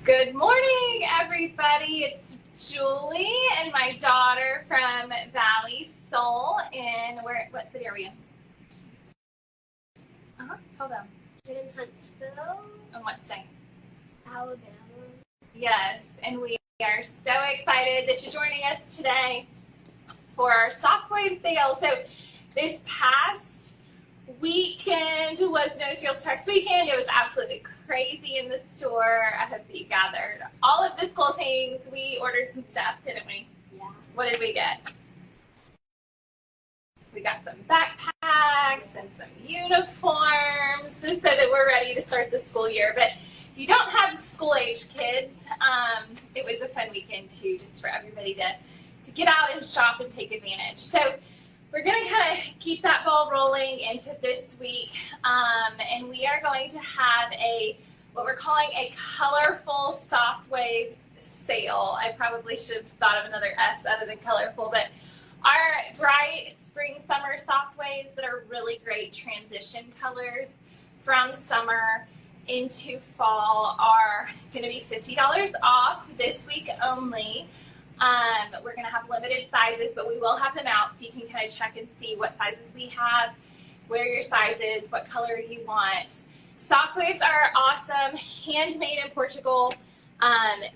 Good morning, everybody. It's Julie and my daughter from Valley Soul in what city are we in? Tell them. In Huntsville. On what state? Alabama. Yes, and we are so excited that you're joining us today for our Softwave sale. So this past weekend was No Sales Tax Weekend. It was absolutely crazy in the store. I hope that you gathered all of the cool things. We ordered some stuff, didn't we? Yeah. What did we get? We got some backpacks and some uniforms so that we're ready to start the school year. But if you don't have school-age kids, it was a fun weekend too, just for everybody to get out and shop and take advantage. So we're going to kind of keep that ball rolling into this week, and we are going to have what we're calling a colorful Softwaves sale. I probably should have thought of another S other than colorful, but our bright spring summer Softwaves that are really great transition colors from summer into fall are going to be $50 off this week only. We're going to have limited sizes, but we will have them out so you can kind of check and see what sizes we have, where your size is, what color you want. Softwaves are awesome, handmade in Portugal.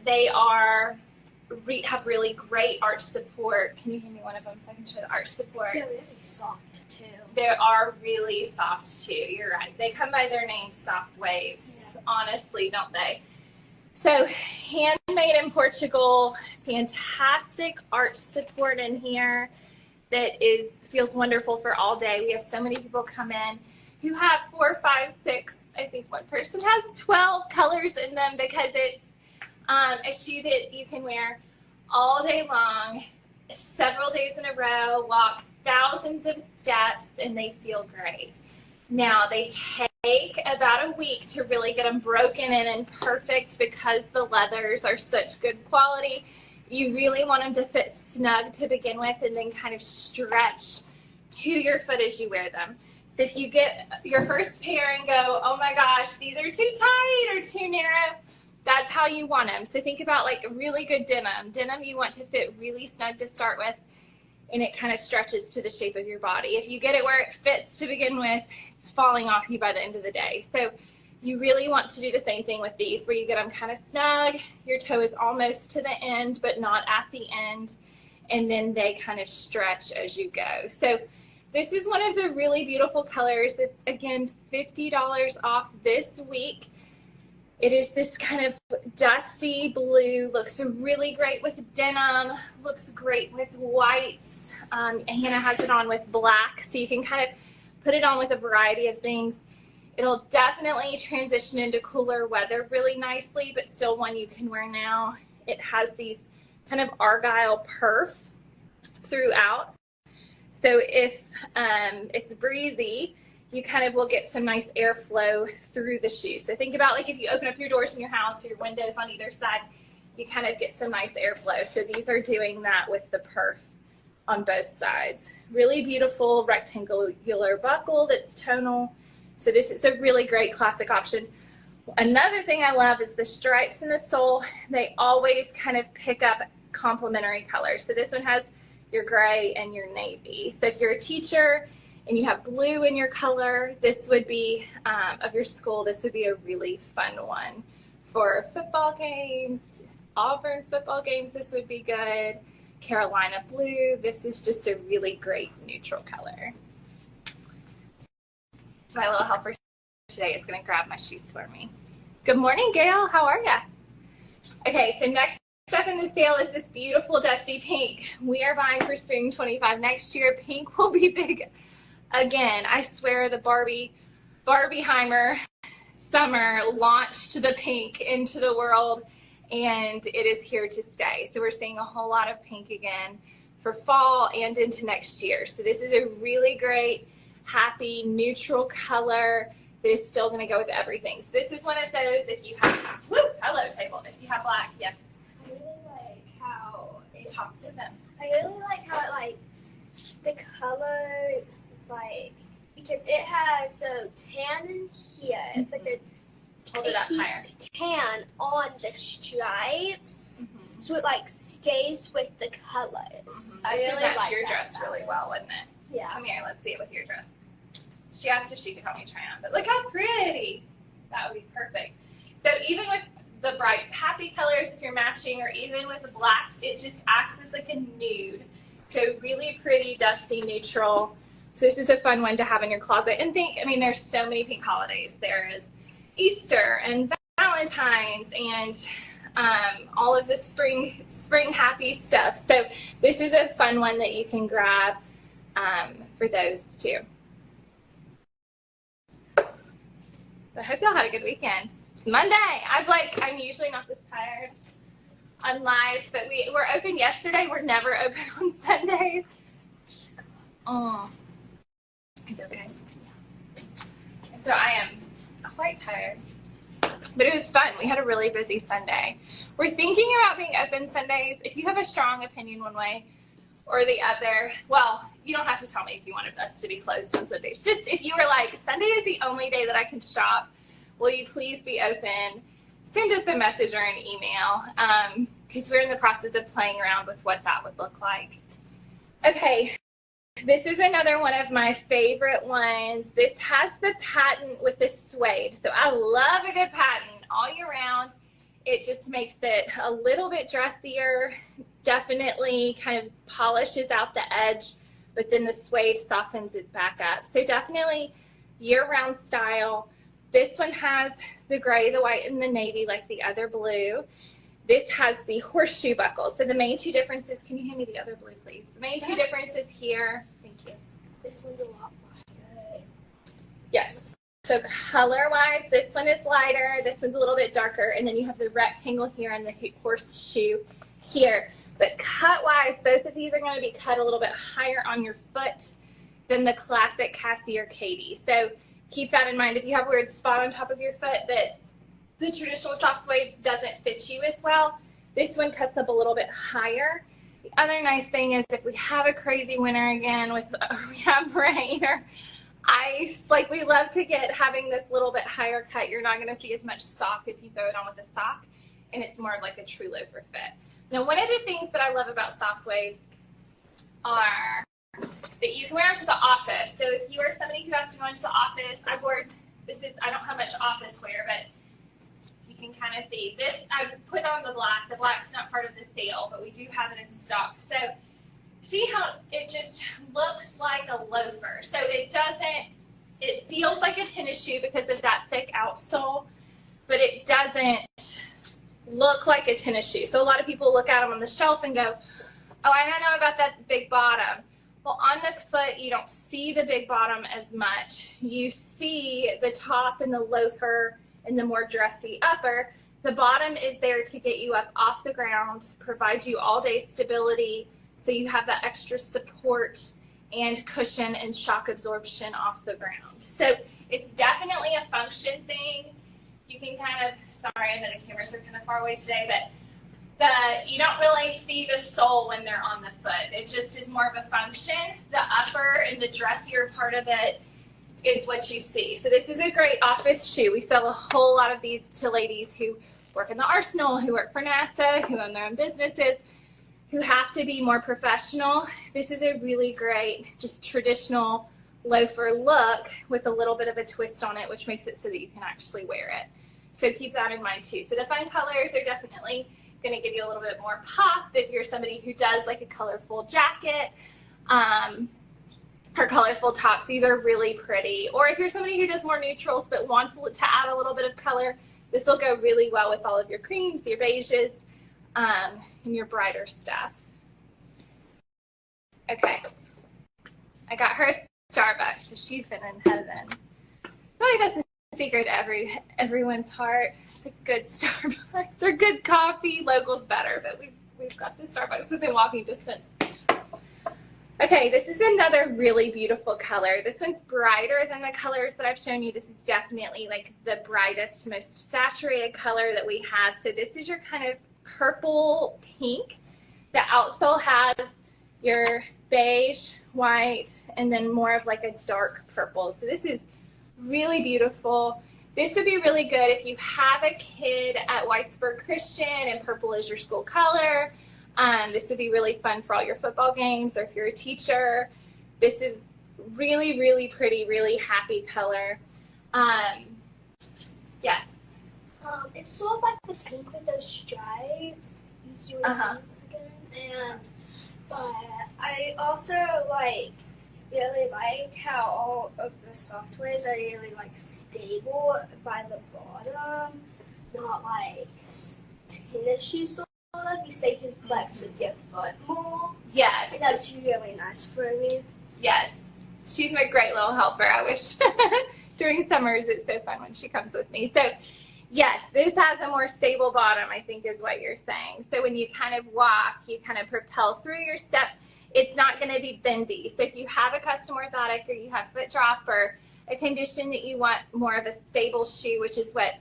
They have really great arch support. Can you hand me one of them so I can show the arch support? They're really soft too. They are really soft too. You're right. They come by their name, Softwaves. Yeah. Honestly, don't they? So, handmade in Portugal, fantastic arch support in here that feels wonderful for all day. We have so many people come in who have 4, 5, 6, I think one person has 12 colors in them because it's a shoe that you can wear all day long, several days in a row, walk thousands of steps, and they feel great. Now, they take about a week to really get them broken in and perfect because the leathers are such good quality. You really want them to fit snug to begin with and then kind of stretch to your foot as you wear them. So if you get your first pair and go, oh my gosh, these are too tight or too narrow, that's how you want them. So think about like really good denim. Denim you want to fit really snug to start with, and it kind of stretches to the shape of your body. If you get it where it fits to begin with, it's falling off you by the end of the day. So you really want to do the same thing with these, where you get them kind of snug, your toe is almost to the end, but not at the end, and then they kind of stretch as you go. So this is one of the really beautiful colors. It's, again, $50 off this week. It is this kind of dusty blue, looks really great with denim, looks great with whites. Hannah has it on with black, so you can kind of put it on with a variety of things. It'll definitely transition into cooler weather really nicely, but still one you can wear now. It has these kind of argyle perf throughout. So if it's breezy, you kind of will get some nice airflow through the shoe. So think about like if you open up your doors in your house or your windows on either side, you kind of get some nice airflow. So these are doing that with the perf on both sides. Really beautiful rectangular buckle that's tonal. So this is a really great classic option. Another thing I love is the stripes in the sole. They always kind of pick up complementary colors. So this one has your gray and your navy. So if you're a teacher and you have blue in your color, this would be, of your school, this would be a really fun one. For football games, Auburn football games, this would be good. Carolina blue, this is just a really great neutral color. My little helper today is gonna grab my shoes for me. Good morning, Gail, how are ya? Okay, so next up in the sale is this beautiful dusty pink. We are buying for spring 25. Next year, pink will be big again. I swear the Barbieheimer summer launched the pink into the world, and it is here to stay. So we're seeing a whole lot of pink again for fall and into next year. So this is a really great, happy, neutral color that is still going to go with everything. So this is one of those, if you have, hello table, if you have black, yes. I really like how it Talk to them. I really like how it like the color like because it has so tan in here, but the Hold it up higher. keeps tan on the stripes, so it like stays with the colors. I This really would match like your that dress about really it. well, wouldn't it? Yeah. Come here, let's see it with your dress. She asked if she could help me try on, but look how pretty. That would be perfect. So even with the bright happy colors, if you're matching, or even with the blacks, it just acts as like a nude. So really pretty, dusty, neutral. So this is a fun one to have in your closet. And think, I mean, there's so many pink holidays. There is Easter and Valentine's and all of the spring happy stuff. So this is a fun one that you can grab for those too. I hope y'all had a good weekend. It's Monday. I'm usually not this tired on lives, but we were open yesterday. We're never open on Sundays. It's okay. And so I am quite tired, but it was fun. We had a really busy Sunday. We're thinking about being open Sundays. If you have a strong opinion one way or the other, well, you don't have to tell me if you wanted us to be closed on Sundays. Just if you were like, Sunday is the only day that I can shop, will you please be open? Send us a message or an email, because we're in the process of playing around with what that would look like. Okay, this is another one of my favorite ones. This has the patent with the suede. So I love a good patent all year round. It just makes it a little bit dressier, definitely kind of polishes out the edge, but then the suede softens it back up. So definitely year-round style. This one has the gray, the white, and the navy like the other blue. This has the horseshoe buckle. So the main two differences, can you hand me the other blue, please? The main two differences here, thank you. This one's a lot lighter. Yes. So color-wise, this one is lighter, this one's a little bit darker, and then you have the rectangle here and the horseshoe here. But cut-wise, both of these are going to be cut a little bit higher on your foot than the classic Cassie or Katie. So keep that in mind. If you have a weird spot on top of your foot that the traditional Softwaves doesn't fit you as well, this one cuts up a little bit higher. The other nice thing is if we have a crazy winter again with we have rain or ice, like we love to get having this little bit higher cut. You're not going to see as much sock if you throw it on with a sock, and it's more of like a true loafer fit. Now, one of the things that I love about Softwaves are that you can wear them to the office. So if you are somebody who has to go into the office, I don't have much office wear, but you can kind of see this. I put on the black. The black's not part of the sale, but we do have it in stock. So see how it just looks like a loafer. So it feels like a tennis shoe because of that thick outsole, but it doesn't look like a tennis shoe. So a lot of people look at them on the shelf and go, oh, I don't know about that big bottom. Well, on the foot, you don't see the big bottom as much. You see the top and the loafer and the more dressy upper. The bottom is there to get you up off the ground, provide you all day stability, so you have that extra support and cushion and shock absorption off the ground. So it's definitely a function thing. You can kind of, sorry, I know the cameras are kind of far away today, but you don't really see the sole when they're on the foot. It just is more of a function. The upper and the dressier part of it is what you see. So this is a great office shoe. We sell a whole lot of these to ladies who work in the arsenal, who work for NASA, who own their own businesses, who have to be more professional. This is a really great, just traditional loafer look with a little bit of a twist on it, which makes it so that you can actually wear it. So keep that in mind too. So the fun colors are definitely going to give you a little bit more pop if you're somebody who does like a colorful jacket or colorful tops. These are really pretty. Or if you're somebody who does more neutrals but wants to add a little bit of color, this will go really well with all of your creams, your beiges, and your brighter stuff. Okay, I got her Starbucks, so she's been in heaven. I feel like that's the secret to everyone's heart. It's a good Starbucks or good coffee. Local's better, but we've got the Starbucks within walking distance. Okay, this is another really beautiful color. This one's brighter than the colors that I've shown you. This is definitely like the brightest, most saturated color that we have. So this is your kind of purple pink. The outsole has your beige, white, and then more of like a dark purple. So this is really beautiful. This would be really good if you have a kid at Whitesburg Christian and purple is your school color. This would be really fun for all your football games, or if you're a teacher. This is really, really pretty, really happy color. Yes. It's sort of like the pink with those stripes. You see what I mean again? And I also really like how all of the Softwaves are really stable by the bottom, not like tennis shoes sort of, because they can flex with your foot more. Yes. That's really nice for me. Yes. She's my great little helper. I wish during summers it's so fun when she comes with me. So yes, this has a more stable bottom, I think is what you're saying. So when you kind of walk, you kind of propel through your step. It's not going to be bendy. So if you have a custom orthotic or you have foot drop or a condition that you want more of a stable shoe, which is what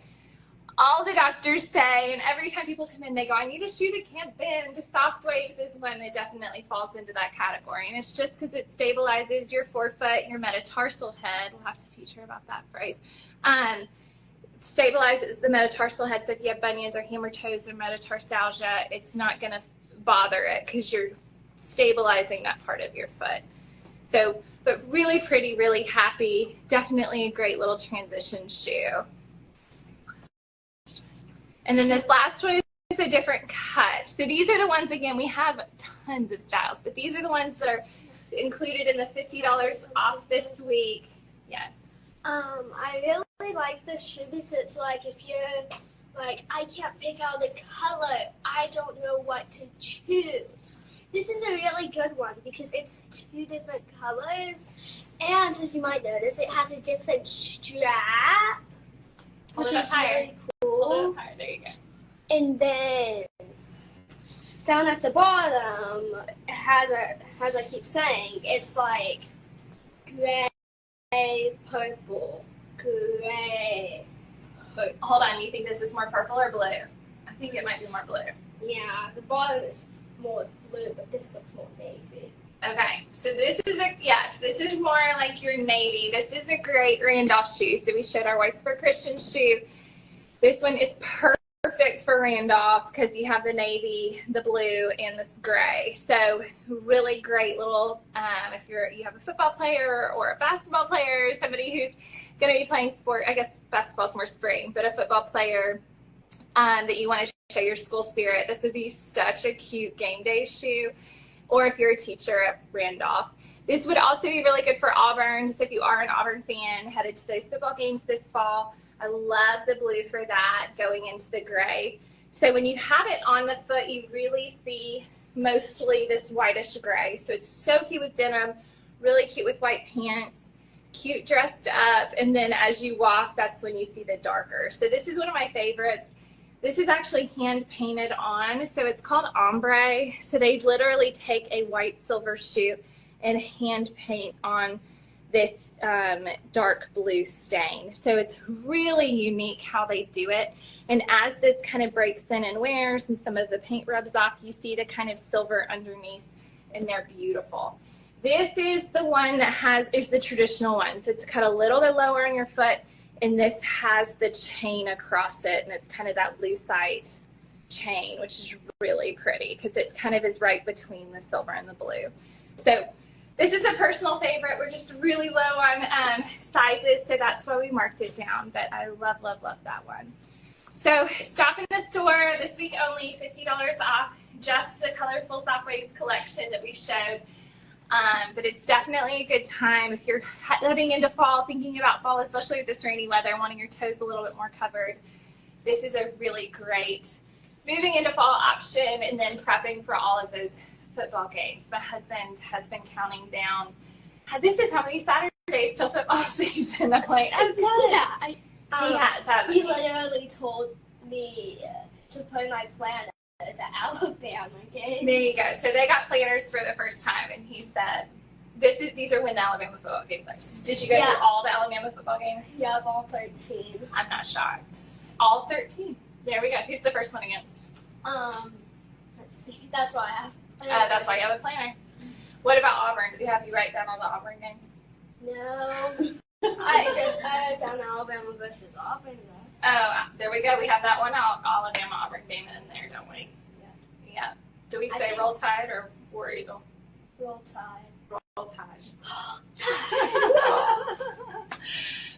all the doctors say, and every time people come in, they go, I need a shoe that can't bend. Softwaves is one that definitely falls into that category. And it's just because it stabilizes your forefoot, your metatarsal head. We'll have to teach her about that phrase. Stabilizes the metatarsal head. So if you have bunions or hammer toes or metatarsalgia, it's not going to bother it because you're stabilizing that part of your foot. So, but really pretty, really happy. Definitely a great little transition shoe. And then this last one is a different cut. So these are the ones, again, we have tons of styles, but these are the ones that are included in the $50 off this week. Yes. I really like this shoe because it's if you're I can't pick out the color, I don't know what to choose. This is a really good one because it's 2 different colors, and as you might notice, it has a different strap, which is really cool. Hold it up higher. There you go. And then down at the bottom, as I keep saying, it's gray, purple, gray, purple. Hold on, you think this is more purple or blue? I think it might be more blue. Yeah, the bottom is more blue, but this looks more navy. Okay, so this is more like your navy. This is a great Randolph shoe. So we showed our Whitesburg Christian shoe. This one is perfect for Randolph because you have the navy, the blue, and this gray. So really great little, if you have a football player or a basketball player, somebody who's going to be playing sport, I guess basketball's more spring, but a football player that you want to show your school spirit, this would be such a cute game day shoe. Or if you're a teacher at Randolph. This would also be really good for Auburn. So if you are an Auburn fan headed to those football games this fall, I love the blue for that going into the gray. So when you have it on the foot, you really see mostly this whitish gray. So it's so cute with denim, really cute with white pants, cute dressed up. And then as you walk, that's when you see the darker. So this is one of my favorites. This is actually hand painted on, so it's called ombre. So they literally take a white silver shoe and hand paint on this dark blue stain. So it's really unique how they do it. And as this kind of breaks in and wears and some of the paint rubs off, you see the kind of silver underneath, and they're beautiful. This is the one that is the traditional one. So it's cut a little bit lower on your foot. And this has the chain across it, and it's kind of that lucite chain, which is really pretty because it kind of is right between the silver and the blue. So this is a personal favorite. We're just really low on sizes, so that's why we marked it down. But I love, love, love that one. So stop in the store this week only, $50 off, just the colorful Softwaves collection that we showed. But it's definitely a good time if you're heading into fall, thinking about fall, especially with this rainy weather, wanting your toes a little bit more covered. This is a really great moving into fall option, and then prepping for all of those football games. My husband has been counting down. This is how many Saturdays till football season. I'm like, oh good. Yeah, he literally told me to put my plan at the Alabama game. There you go. So they got planners for the first time, and he said, these are when the Alabama football games are. Did you go to all the Alabama football games? Yeah, all 13. I'm not shocked. All 13. There we go. Who's the first one against? Let's see. That's why I have. That's why you have a planner. What about Auburn? Did they have you write down all the Auburn games? No. I just added down Alabama versus Auburn though. Oh, there we go. We have that one out. Alabama Auburn game in there, don't we? Yeah. Yeah. Do we say Roll Tide or War Eagle? Roll Tide. Roll Tide.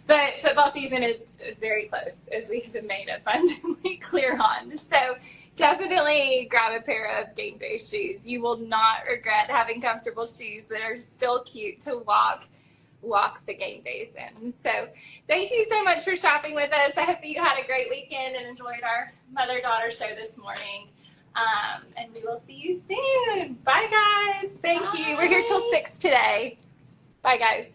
But football season is very close, as we have been made abundantly clear on. So definitely grab a pair of game day shoes. You will not regret having comfortable shoes that are still cute to walk the game days in. So thank you so much for shopping with us. I hope that you had a great weekend and enjoyed our mother-daughter show this morning. And we will see you soon. Bye, guys. Thank you. We're here till 6 today. Bye, guys.